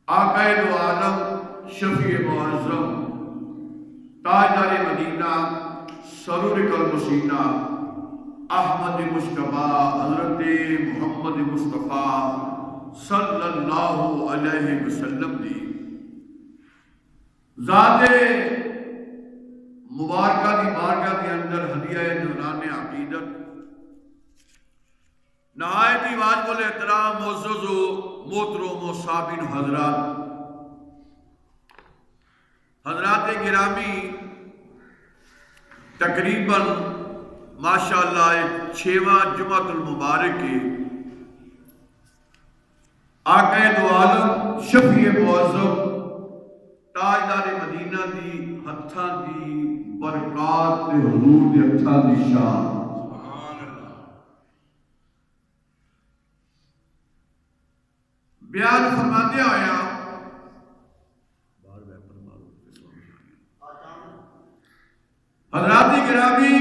آقا دو عالم شفیع معظم تاجدار مدینہ سرور المسینہ احمد مصطفیٰ حضرت محمد مصطفیٰ صلی اللہ علیہ وسلم دی ذات مبارکہ دی بارگاہ کے اندر ہدیہ نوران عقیدت نہایت ہی واجب الاحترام معزز و محترم و صابن حضرات گرامی، تقریباً ماشاءاللہ ایک 6واں جمعۃ المبارک کے آقا دو عالم شفیع معظم تاجدار مدینہ دی ہتھاں دی برکات تے حضور دے ہتھاں دی شان بیان فرماتے آیا حضرات گرامی،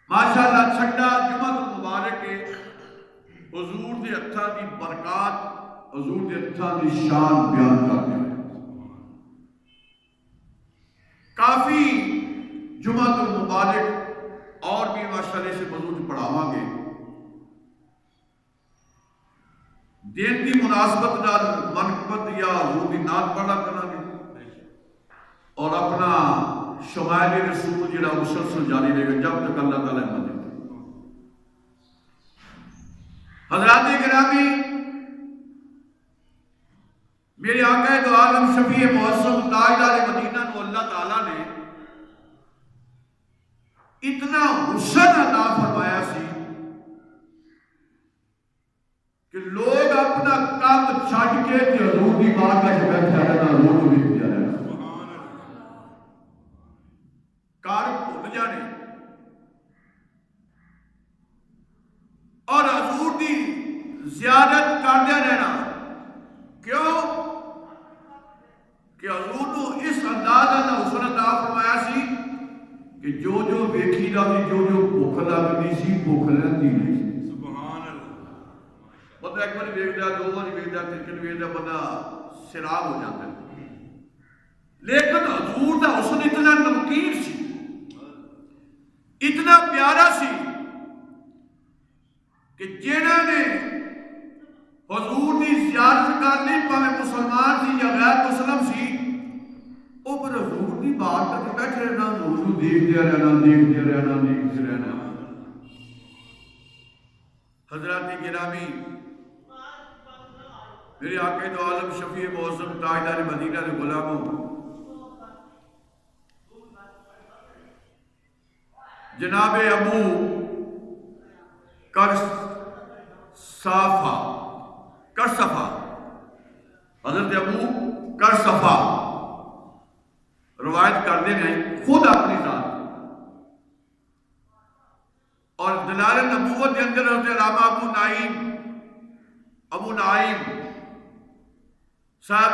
ماشاءاللہ چھٹا جمعۃ المبارک کے حضور دے ہتھاں دی برکات، حضور دے ہتھاں دی شان بیان کرتے ہیں۔ کافی جمعۃ المبارک اور بھی ماشاءاللہ سے موضوع پڑھاواں گے۔ دین کی مناسبت نال منقبت یا حضور دی نعت پڑھا کریں گے اور اپنا شمائل رسول جڑا مسلسل جاری رہے گا جب تک اللہ تعالیٰ مدد۔ حضرات گرامی، میرے آقا دو عالم شفیع معظم تاجدار مدینہ کو اللہ تعالیٰ نے اتنا حسن عطا فرمایا سی کہ لوگ اپنا کام چھڈ کے حضور دی بارگاہ وچ بیٹھے رہنا، حضور نوں ویکھدے رہنا، کار بھول جانے اور حضور دی زیارت کردے رہنا۔ کیوں کہ حضور کو اس انداز اللہ حسن عطا فرمایا سی کہ جو ویکھی دا سی، جو بھوک لگدی سی، بھوک لگدی نہیں سی۔ بندہ ایک بار ویکھدا، دو بار ویکھدا، تین ویکھدا، بندہ سیراب ہو جاتا ہے۔ لیکن حضور دا حسن اتنا نمکین سی، اتنا پیارا سی کہ جنہاں نے حضور دی زیارت کرنی، پاویں مسلمان سی یا غیر مسلم سی، وہ پر حضور دی بات تک بیٹھے رہنا، حضور نوں دیکھتے رہنا۔ حضرات گرامی، میرے آقا دو عالم شفیع معظم تاجدار مدینہ کے غلاموں، جناب ابو کرصفہ، حضرت ابو کرصفہ روایت کرتے ہیں خود اپنی ذات، اور دلال نبوت کے اندر حضرت علامہ ابو نعیم صاحب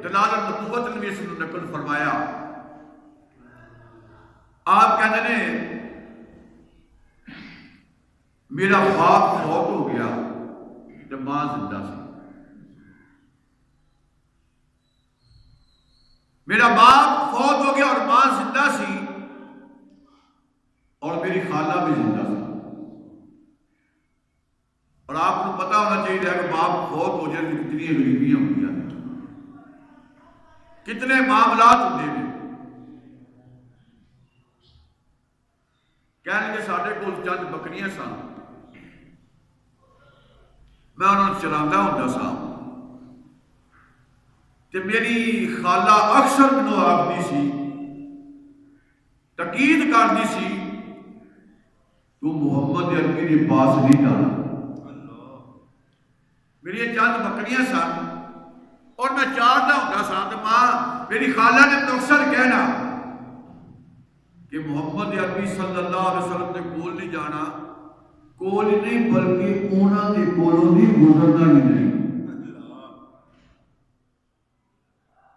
دلال نبوت نے اس کو نقل فرمایا۔ آپ کہتے ہیں میرا باپ فوت ہو گیا جب ماں زندہ سی، میرا باپ فوت ہو گیا اور ماں زندہ سی، اور میری خالہ بھی زندہ سی۔ اور آپ کو پتا ہونا چاہیے کہ باپ فوت ہو جائے تو کتنی غریبیاں ہوتی ہیں، کتنے معاملات ہوتے ہیں۔ کہنے کہ ساڈے کول چند بکریاں سن، میں انہوں نے چلانا ہوتا سا، تے میری خالہ اکثر مینوں آخدی سی، تاکید کردی سی، تو محمد عربی کے پاس نہیں جانا۔ میری چند بکریاں سن اور میں چارتا ہوتا سا، تو ماں میری خالہ نے اکثر کہنا کہ محمد عربی صلی اللہ علیہ وسلم نے کول نہیں جانا، کول نہیں بلکہ انہاں دے کولوں نہیں گزرنا بھی نہیں۔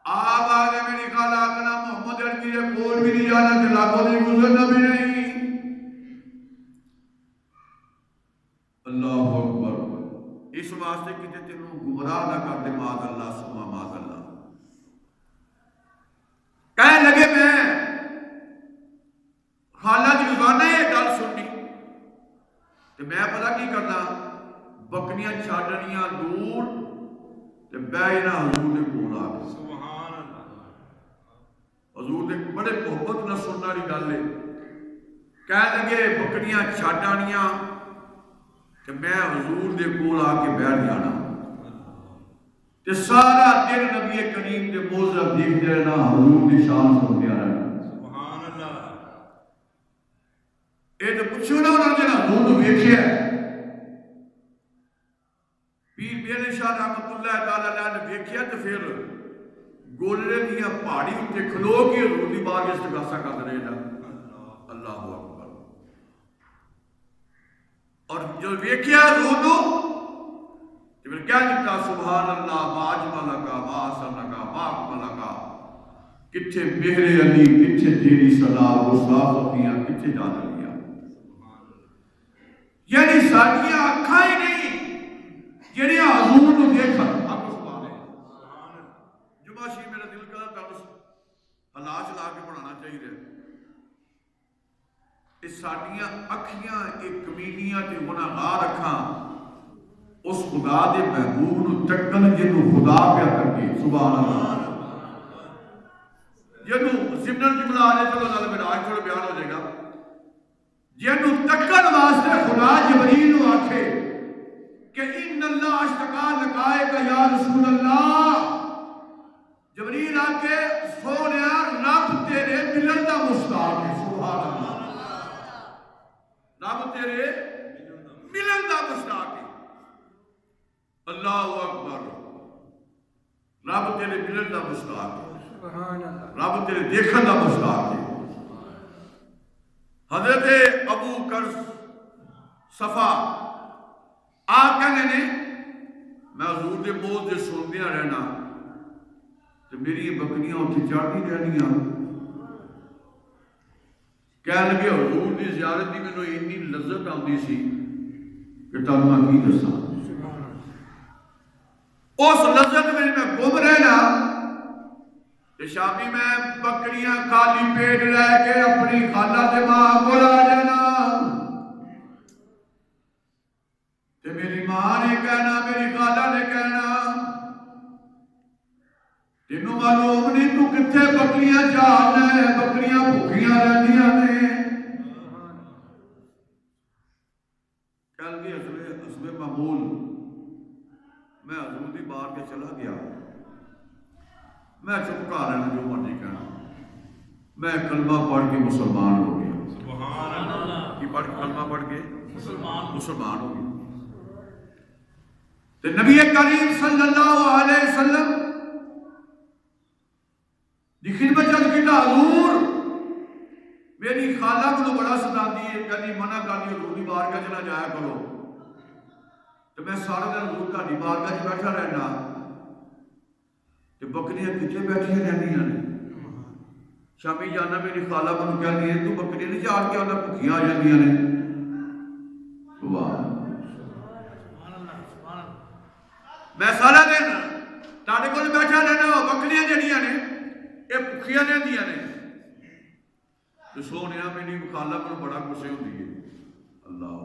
آپ آگے میری خالہ آکھنا محمد عربی دے کول بھی نہیں جانا تے لاگوں نہیں گزرنا بھی نہیں۔ اللہ اکبر۔ اس اس واسطے کہ تینوں گمراہ نہ کر دے معاذ اللہ سما معاذ اللہ. کہنے لگے میں خالہ دی روزانہ یہ گل سننی تے میں پتہ کی کرنا بکریاں چھاڑنیاں دور تے بیٹھنا حضور دے کول آ کے. سبحان اللہ. حضور دے بڑے محبت نال سننے والی گل ہے. کہنے لگے بکریاں چھاڑنیاں کہ میں حضور دے کول آ کے بیٹھ جانا تے سارا دن نبی کریم دے موضوع دیکھتے رہنا حضور دی شان سنتے رہنا. سبحان اللہ. اے تے پوچھو نا انہاں نے حضور نوں ویکھیا پیر میرے شاہ رحمت اللہ تعالی علیہ نے ویکھیا تے پھر گولڑے دیاں پہاڑی تے کھلو کے حضور دی بارگاہ استغاثہ کر رہے نا. اللہ اکبر. اور جو ویکھیا حضور نوں کہ پھر کیا لکھا سبحان اللہ ما اجمل کا ما احسن کا ما اکمل کا. کتھے مہر علی کتھے تیری صدا گستاخ ہوتیاں کتھے جان لیا. یعنی ساڈیاں اکھاں ہی نہیں جڑیاں حضور نوں دیکھن. آپ سبحان اللہ. جمعہ شریف میرا دل کردا تانوں حالات لا کے پڑھانا چاہیے. اس ساڈیاں اکھیاں ایک کمینیاں تے گناہگار اکھاں اس خدا دے محبوب نو تکن جنوں خدا پیا کر کے. سبحان اللہ. جنوں ضمن جملہ آ جائے چلو نال میرا آج تھوڑا بیان ہو جائے گا. جنوں تکن واسطے خدا جبریل نو آکھے کہ ان اللہ اشتقا لقائک یا رسول اللہ. جبریل آ کے سونیا رب تیرے ملن دا مشتاق ہے. سبحان اللہ. رب تیرے ملن دا مشتاق ہے. اللہ اکبر. رب تیرے ملن دا مشتاق ہے. سبحان اللہ. رب تیرے دیکھن دا مشتاق ہے. حضرت ابو کرس صفا آپ کہنے نے میں حضور دے موت دے سندیاں رہنا تو میری بکریاں اتنے چڑھتی رہنیاں. کہنے لگے حضور دی زیارت دی مینوں اتنی لذت آتی سی کہ تانوں میں کی دساں. اس لذت میں گم رہنا کہ شامی میں بکریاں خالی پیٹ لے کے اپنی خالہ سے ماں کو آ جانا تے میری ماں نے کہنا میری خالہ نے کہنا تینوں معلوم نہیں تو کتھے بکریاں چارنا ہے. بکریاں بھوکیاں رہندیاں نے. کل کی حسب معمول میں حضور دی بار کے چلا گیا. میں چپ کر رہنا جو مرضی کہنا. میں کلمہ پڑھ کے مسلمان ہو گیا. سبحان اللہ. کی پڑھ کلمہ پڑھ کے مسلمان ہو گیا. تو نبی کریم صلی اللہ علیہ وسلم دی خدمت چل کی حضور میری خالہ کو بڑا ستاندی ہے کہنی منع کرنی حضور دی بارگاہ چ نہ جایا کرو. تو میں سارا دن حضور دی بارگاہ چ بیٹھا رہنا کہ بکریاں کتنے بیٹھیاں رہنیاں نے. شامی جانا میری خالہ کو کہنی ہے تو بکریاں نہیں چاڑ کے آنا بھوکیاں آ جاندیاں نے. سبحان میں سارا دن تاڑے کو بیٹھا رہنا بکریاں جڑیاں نے یہ بھوکیاں رہندیاں نے. تو سونیا میری خالہ کو بڑا غصے ہوندی ہے. اللہ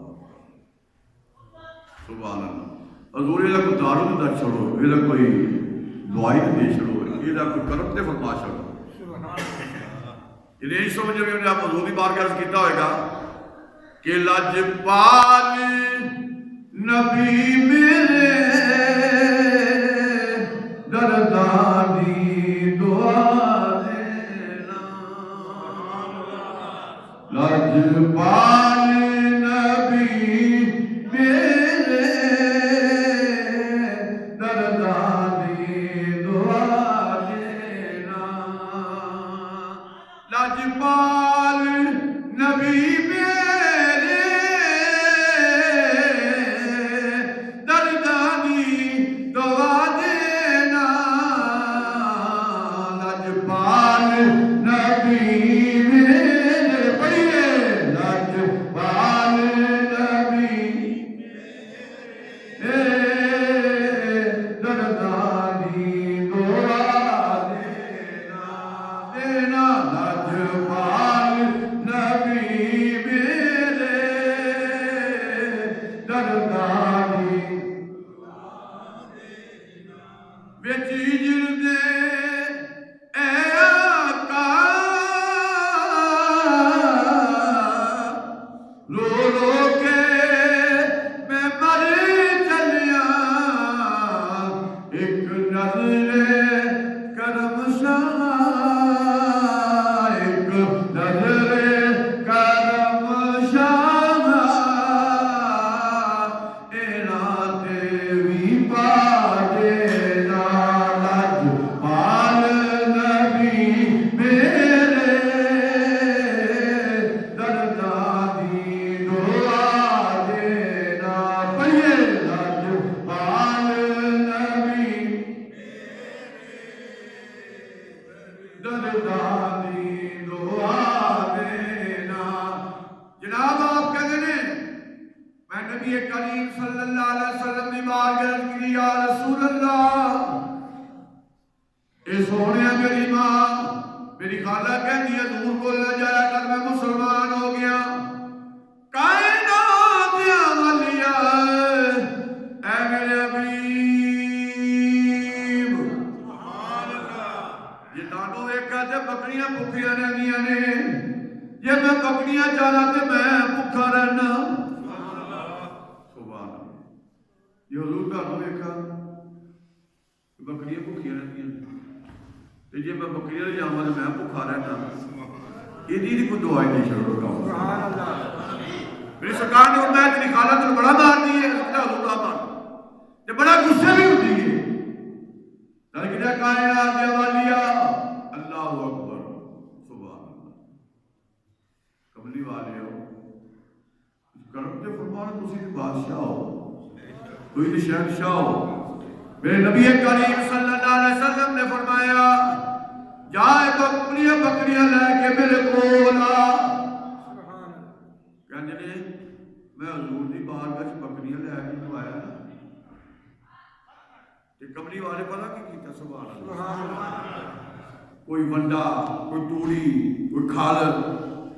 سبحان اللہ. حضور یہ کوئی دارو نہ دے چھوڑو یہ کوئی دعائی نہ دے چھوڑو یہ کوئی کرم تے فرما چھوڑو. یہ نہیں سمجھ میں نے آپ حضور کی بارگاہ کیتا ہوئے گا کہ لجپال نبی میرے دردانی دعا دینا. لجپال نبی میرے دردانی دعا دینا. لجپال نبی میرے دردانی دعا دینا. لجپال نبی میرے پڑھیے لجپال بارگاہ کی یا رسول اللہ اے سونے میری ماں میری خالہ کہتی ہے حضور کو لے جایا کر میں مسلمان ہو گیا کائنات والیا اے میرے حبیب سبحان اللہ یہ تانوں ایک تے بکریاں بھکھیاں رہندیاں نے جے میں بکریاں چاہنا تے میں بھکھا رہنا سبحان اللہ یہ حضور تانوں ویکھا بکریاں بھکھیاں رہندیاں تے جے میں بکریاں لے جاواں تے میں بھکھا رہنا یہ کوئی دعا نہیں شروع کرو سبحان اللہ میری سرکار نے فرمایا تیری خالہ تو بڑا مار دی ہے حضور کا مار تے بڑا غصے بھی ہوتی ہے لیکن کائنات والیا اللہ اکبر سبحان اللہ کملی والے ہو کرم تے فرمانا تسی بھی بادشاہ ہو کوئی بھی شہنشاہ ہو میرے نبی کریم صلی اللہ علیہ وسلم نے فرمایا جائے بکریاں لے کے میرے کول آ کہنے نے میں حضور دی بارگاہ بکریاں لے کے آیا تے کملی والے پتہ کی کیتا سبحان اللہ کوئی ونڈا کوئی توڑی کوئی کھالر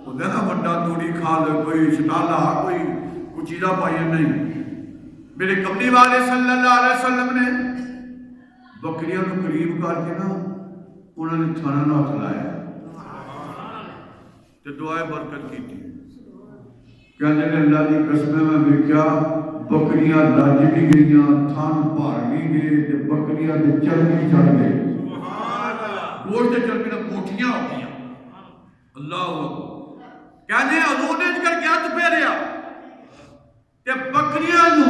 ہوندا نا ونڈا توڑی کھالر کوئی شٹالا کوئی چیزاں پائی نہیں میرے کملی والے صلی اللہ علیہ وسلم نے بکریاں کو قریب کر کے نا انہوں نے تھانا نہ لایا تے دعائے برکت کی تھی کہنے نے اللہ دی قسم میں دیکھا بکریاں رج بھی گئیاں تھان بھر بھی گئے تے بکریاں دے چربی چڑھ گئے سبحان اللہ گوشت تے چربی نہ موٹیاں ہو گئیاں اللہ اکبر کہنے حضور نے کر کے ہاتھ پھیریا تے بکریاں نو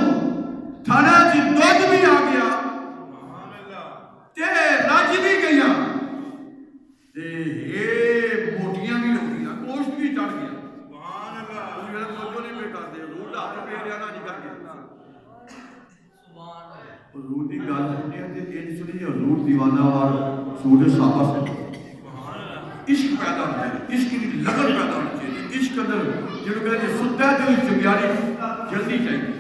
تھانا جی دودھ بھی آ گیا سبحان اللہ تے رج بھی گئیاں موٹیاں بھی ہو گیا گوشت بھی چڑھ گیا سبحان اللہ میرا سوچو نہیں پہ کرتے حضور دا ہاتھ پہ رہنا نہیں کر کے حضور دی گل سنی ہے تے یہ سنی حضور دیوانہ وار سورج صحابہ سے عشق پیدا ہوتا ہے عشق کی لگن پیدا ہوتی ہے عشق اندر جنہوں کہتے ہیں سنتا ہے تو چنگیاری جلدی چاہیے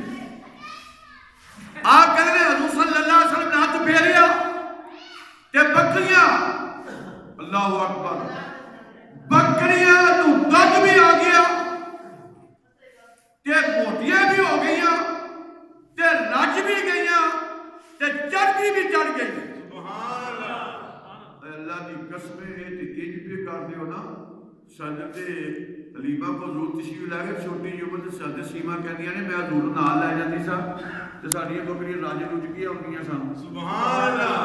آپ کہتے ہیں حضور صلی اللہ علیہ وسلم نے ہاتھ پھیریا تے بکریاں اللہ اکبر بکریاں تو دودھ بھی آ گیا تے موٹیاں بھی ہو گئیاں تے رج بھی گئیاں تے چربی بھی چڑھ گئی سبحان اللہ اللہ دی قسم ہے تے انج بھی کر دیو نا حضرت حلیمہ کو حضور تشریف لے کے چھوٹی جی عمر تے حضرت سیما کہندیاں نے میں حضور نال لے جاندی سا تے ساڈیاں بکریاں رج رج گئیاں ہوندیاں سن سبحان اللہ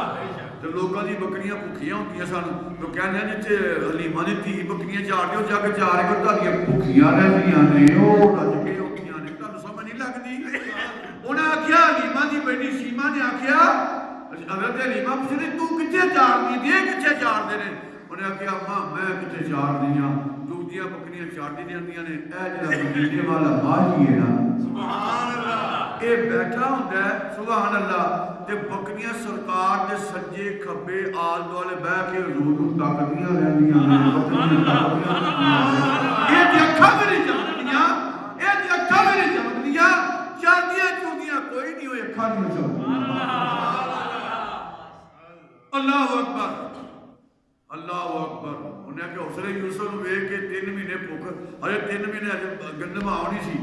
تے لوکاں دی بکریاں بھکھیاں ہوندیاں سن تو کہندے نے جے حلیمہ نے تھی بکریاں چار دیو جا کے چار کے تہاڈیاں بھکھیاں رہندیاں نے او رج کے ہوندیاں نے تانوں سمجھ نہیں لگدی انہاں آکھیا حلیمہ دی بیٹی سیما نے آکھیا حضرت حلیمہ پوچھے تو کتے چار دی دے کتے چار دے نے انہاں آکھیا ماں میں کتے چار دیاں دوجیاں بکریاں چار دی جاندیاں نے اے جڑا مدینے والا ماہی ہے نا سبحان اللہ اے بیٹھا ہوندا ہے سبحان اللہ تے بکریاں سرکار دے سجے کھبے آل دوالے بیٹھ کے حضور کو تاکدیاں رہندیاں نے بکریاں اے دی اکھاں میری چمکدیاں اے دی اکھاں میری چمکدیاں چاندیاں چوندیاں کوئی نہیں ہوئے اکھاں نہیں چمکدیاں اللہ اکبر اللہ اکبر انہیں کہ حسن یوسف ویکھ کے 3 مہینے بھوک ارے 3 مہینے گندم آونی سی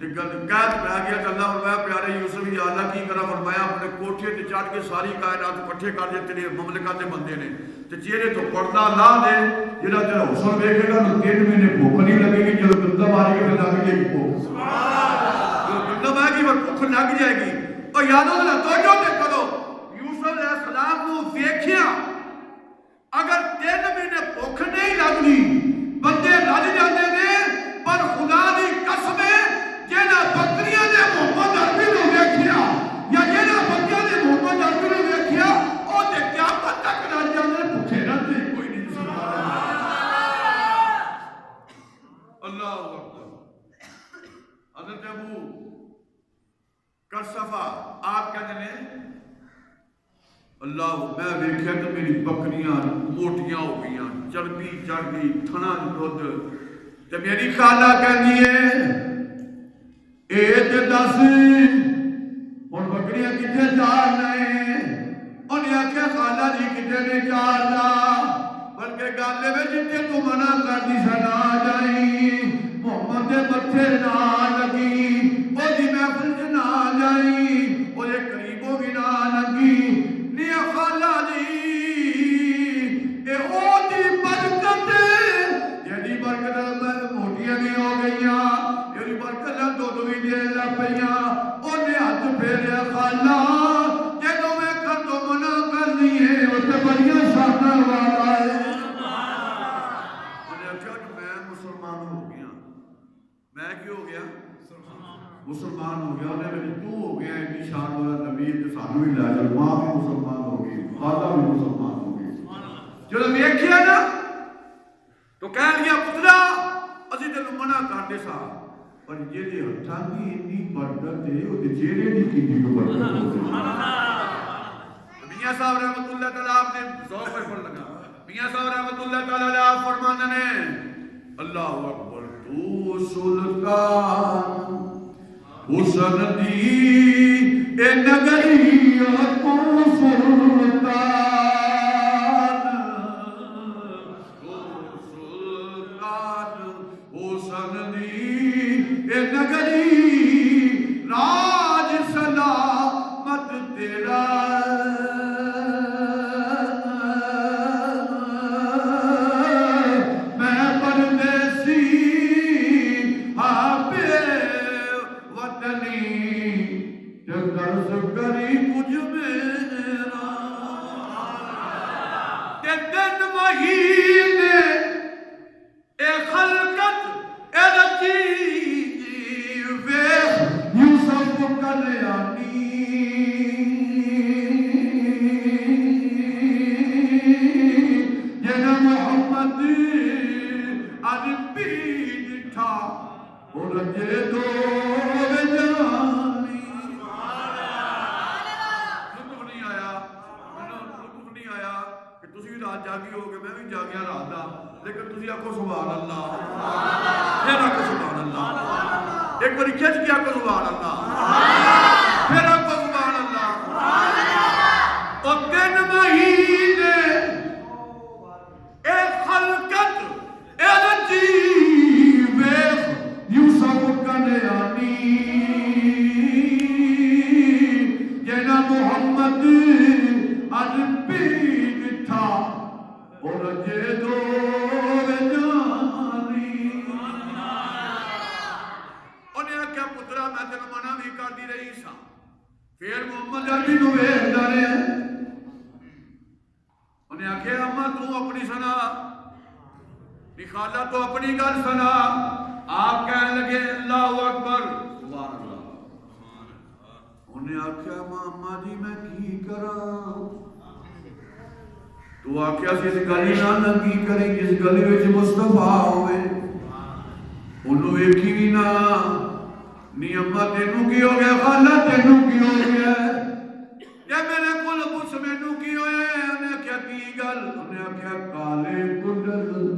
تے قید پہ گیا کہ اللہ فرمایا پیارے یوسف یا اللہ کی کرا فرمایا اپنے کوٹھے تے چڑھ کے ساری کائنات اکٹھے کر دے تیرے مملکت دے بندے نے تے چہرے تو پردہ لا دے جڑا تیرا حسن ویکھے گا 3 مہینے بھوک نہیں لگے گی جب گندم آ گئی پھر لگ جائے گی بھوک سبحان اللہ جب گندم آئے گی وہ بھوک لگ جائے گی اور یادوں سے توجہ دے کرو یوسف علیہ السلام کو ویکھیا اگر 3 مہینے بھوک نہیں لگنی بندے رج جاندے نے پر خدا دی قسم ہے جینا بکریاں نے محمد عربی نو ویکھیا یا جینا بندیاں نے محمد عربی نو ویکھیا او تے قیامت تک رج جاندے بھوکے رہندے کوئی نہیں سبحان اللہ اکبر حضرت ابو کرصفہ آپ کہتے ہیں اللہ میں ویکھیا تو میری بکریاں موٹیاں ہو گئیاں چربی چڑھ گئی تھنا دودھ تے میری خالہ کہندی ہے اے تے دس ہن بکریاں کتنے جانا ہے؟ انہیں آکھیا خالہ جی کتنے نہیں جانا بلکہ گالے میں جتنے تو منع کر دی سنا جائیں محمد دے متھے نہ لگی وہ دی محفل سے نہ جائیں وہ دے قریبوں بھی نہ لگی نیا خالہ جی اے او دی برکت یہ دی برکت موٹیاں بھی ہو گئیاں یہ دی برکت دو بھی دے لگ پئیاں انہیں ہاتھ پھیریا خالہ جدوں میں کر تو منع کرنی ہے وہ تے بڑیاں شاناں والا ہے میں کیوں ہو گیا مسلمان ہو گیا انہیں میں تو ہو گیا اتنی شان والا نبی جو سانو ہی لائے جب ماں بھی مسلمان ہو گئی خالہ بھی مسلمان ہو گئی جو نبی ایک کیا نا تو کہہ لیا پترا اسی تینوں منع کرتے سا پر یہ دے ہتھاں دی اتنی برکت ہے وہ دے چہرے دی کتنی کو برکت ہو میاں صاحب رحمۃ اللہ تعالیٰ آپ نے ذوق پہ پڑھ لگا میاں صاحب رحمۃ اللہ تعالیٰ آپ فرمانے نے اللہ اکبر تو سلطان حسن دی اے نگری تو سلطان حسن دی اے نگری راج سلامت تیرا تو آکھیا جس گلی نہ ننگی کرے جس گلی وچ مصطفیٰ ہوئے انہوں ایکی بھی نہ نی اماں تینوں کی ہو گیا خالہ تینوں کی ہو گیا یا میرے کل پوچھ مینوں کی ہوئے انہیں کیا کی گل انہیں کیا کالے کنڈل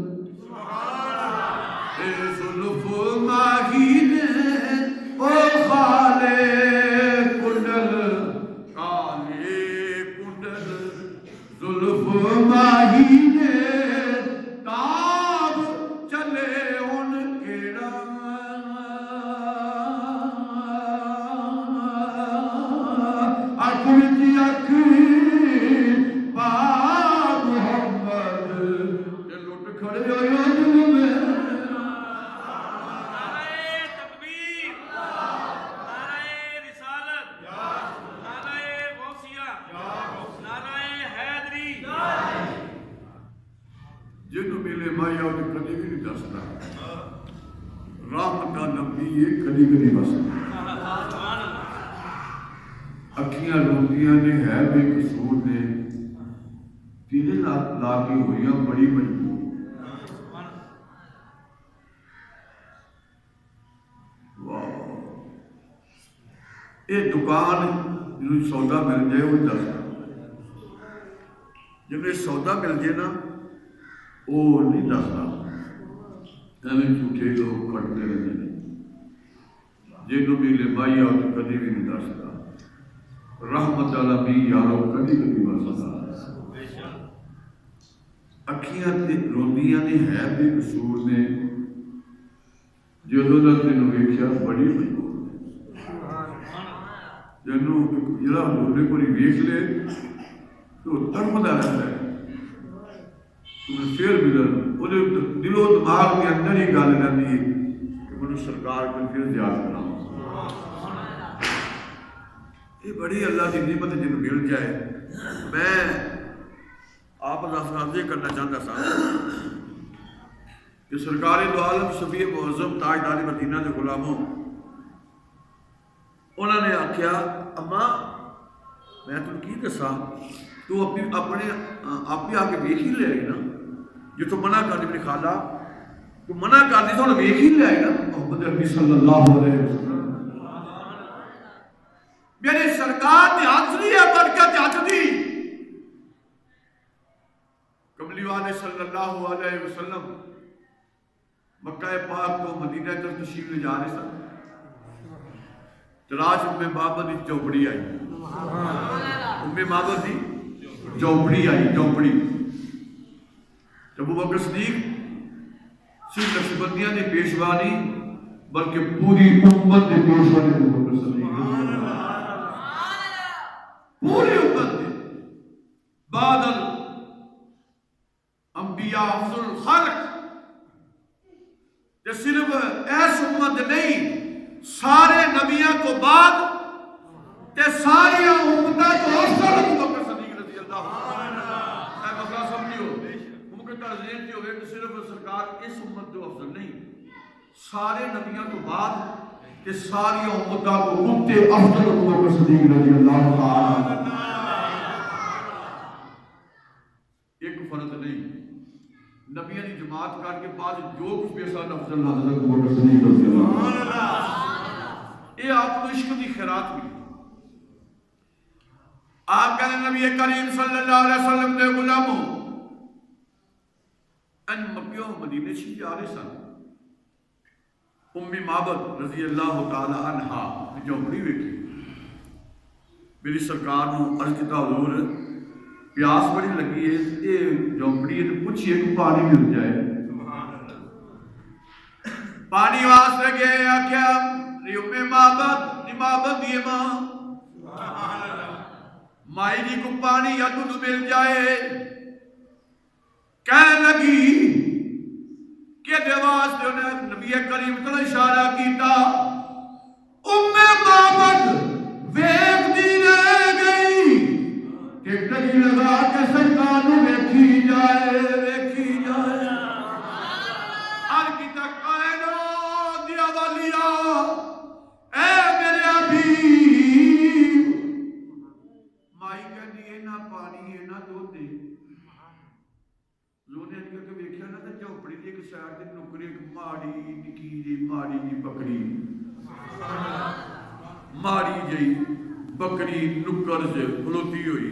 اے زلف ماہی نے او خالے کنڈل کالے کنڈل زلف ماہی نے تاب چلے ان کیڑا اکھوچی اکھ با محمد لٹ کھڑے ہوئے دل میں نعرہ تکبیر نعرہ رسالت نعرہ غوثیہ نعرہ حیدری جنہوں ملے مایا انہیں کدی بھی نہیں دستا رحمت کا نبی یہ کدی بھی نہیں بستا اکھیاں روندیاں نے ہے بے قصور نے تیرے لاغی ہوئیاں بڑی مجبور یہ دکان جنہیں سودا مل جائے وہ دستا جنہیں سودا مل جائے نا وہ نہیں دستا ایویں جھوٹے لوگ کٹتے رہتے ہیں جنہوں ملے مائی آؤ تو کدی بھی نہیں دستا رحمت العالمین یارو کبھی کبھی واسطہ اکھیاں تے روندیاں نے ہے بے قصور نے جدوں دا تینوں ویکھیا بڑی مجبور نے جنوں جڑا ہونے کوئی ویکھ لے تو تڑپدا رہتا ہے تو پھر بھی وہ دل و دماغ کے اندر ہی گل رہتی ہے کہ مجھے سرکار کو پھر یاد کرنا یہ بڑی اللہ کی نعمت جن مل جائے میں آپ افراد کرنا چاہتا تھا کہ سرکار دو عالم شفیع معظم تاجدار مدینہ کے غلاموں انہوں نے آخیا اما میں تم کی دسا تو اپنے آپ ہی آ کے ویکھ ہی لے آئی نا جو تو منع کر دی میری خالہ تو منع کر دی تو انہیں ویکھ ہی لے آئی نا محمد عربی صلی اللہ علیہ وسلم میرے سرکار نے حاضری ہے برکت حاضری کملی والے صلی اللہ علیہ وسلم مکہ پاک کو مدینہ تک تشریف لے جا رہے سن تلاش ام بابر کی چوپڑی آئی ام بابر کی چوپڑی آئی چوپڑی ابو بکر صدیق صرف نقشبندیاں نے پیشوا نہیں بلکہ پوری امت نے پیشوا نے ابو بکر صدیق پوری امت نے بعد الانبیاء افضل الخلق کہ صرف ایس امت نہیں سارے نبیوں کو بعد کہ ساری امتوں کو افضل ابو بکر صدیق رضی اللہ عنہ اے مسئلہ سمجھو ممکن تعظیم کی ہوئے کہ صرف سرکار اس امت کو افضل نہیں سارے نبیوں کو بعد کہ ساری امتوں کو امت افضل ابو بکر صدیق رضی اللہ عنہ ایک فرض نہیں نبیوں کی جماعت کر کے بعد جو کچھ بھی سال افضل حضرت ابو بکر صدیق رضی اللہ عنہ یہ آپ کو عشق کی خیرات بھی آپ کہنے نبی کریم صلی اللہ علیہ وسلم دے غلاموں ان مکیوں مدینے سے جا رہے سن ام معبد رضی اللہ تعالی عنہا جھونپڑی ویکھی میری سرکار نو عرض کیتا حضور پیاس بڑی لگی ہے یہ جھونپڑی ہے تو پوچھئے کہ پانی مل جائے پانی واسطے گئے آکھیا ام معبد دیے ماں مائی جی کو پانی یا دودھ مل جائے کہنے لگی کہ دیواز جو نے نبی کریم کو اشارہ کیتا ام معبد ویکھ دی رہ گئی کہ کہیں لگا کے سرکار نو ویکھی جائے ہر کی تک کائنو دیا والیا اے میرے حبیب مائی کہنی ہے نہ پانی ہے نہ دودھ ہے لونے نے کہ ویکھیا نا تے جھونپڑی دی ایک سائیڈ تے نکری ایک ماڑی جی بکری ماڑی جی بکری نکر سے کھلوتی ہوئی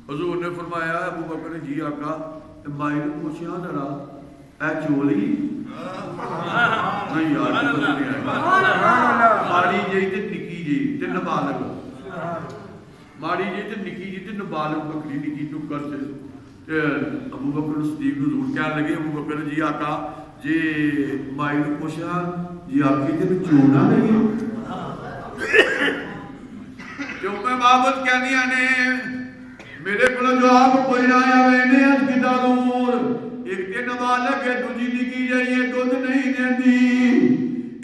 حضور نے فرمایا ابو بکر جی آقا مائی نے پوچھا ذرا اے چولی نہیں یار ماڑی جی تے نکی جی تے نابالغ ماڑی جی تے نکی جی تے نابالغ بکری نکی نکر سے ابو بکر صدیق حضور کہنے لگے ابو بکر جی آقا جی مائی نے پوچھا جی آقی تے میں چونا نہیں جو میں بابت کہنی آنے میرے کو جواب کوئی نہ آیا میں نے عرض کی دور ایک تے نابالغ ہے دوجی نکی جی یہ دودھ نہیں دیندی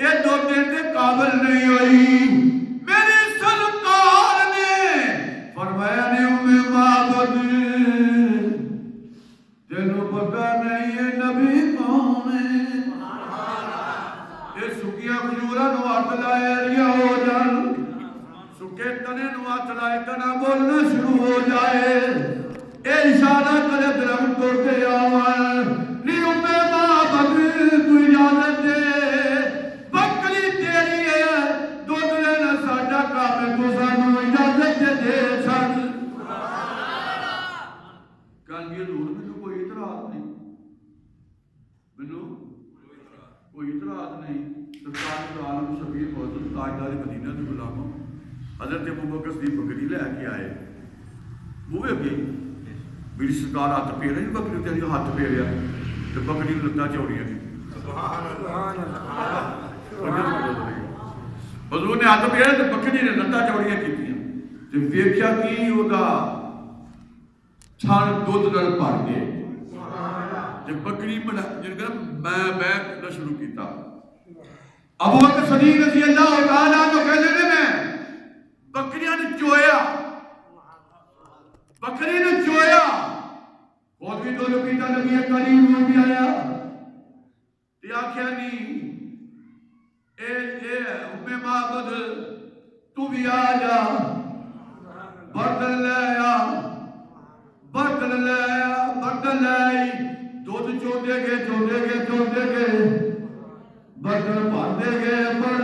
یہ دودھ دیندے قابل نہیں ہوئی میری سرکار نے فرمایا نے ام معبد تینوں پتہ نہیں ہے نبی کون ہے یہ سکیا کھجورا نو ہاتھ لائے ریا ہو جان سکے تنے نو ہاتھ لائے تنا بولنا شروع ہو جائے اے اشارہ کرے درخت توڑ کے آوان نی ام معبد تو اجازت دے بکری تیری ہے دودھ لینا ساڈا کام ہے تو سانو اجازت دے سن کل یہ دور میں کوئی اعتراض نہیں کوئی اعتراض نہیں سرکار عالم شفیع معظم تاجدار مدینہ کے غلاموں حضرت ابوبکر صدیق بکری لے کے آئے بوئے اگے میری سرکار ہاتھ پھیرا نہیں بکری تیری ہاتھ پھیریا تو بکری لتاں چوڑیاں نہیں حضور نے ہاتھ پھیرا تو بکری نے لتاں چوڑیاں کیتیاں تے ویکھیا کہ اودا تھن دودھ نال بھر گئے تے بکری بنا جن کہ میں کرنا شروع کیتا ابوبکر صدیق رضی اللہ تعالیٰ عنہ کہتے ہیں میں بکریاں نے چویا بکری نے چویا خود بھی دو پیتا نبی کریم بھی آیا تے آکھیا نہیں اے ام معبد تو بھی آ جا برتن لے آ برتن لے آ برتن لے آئی دودھ چوندے گئے برتن بھرتے گئے پر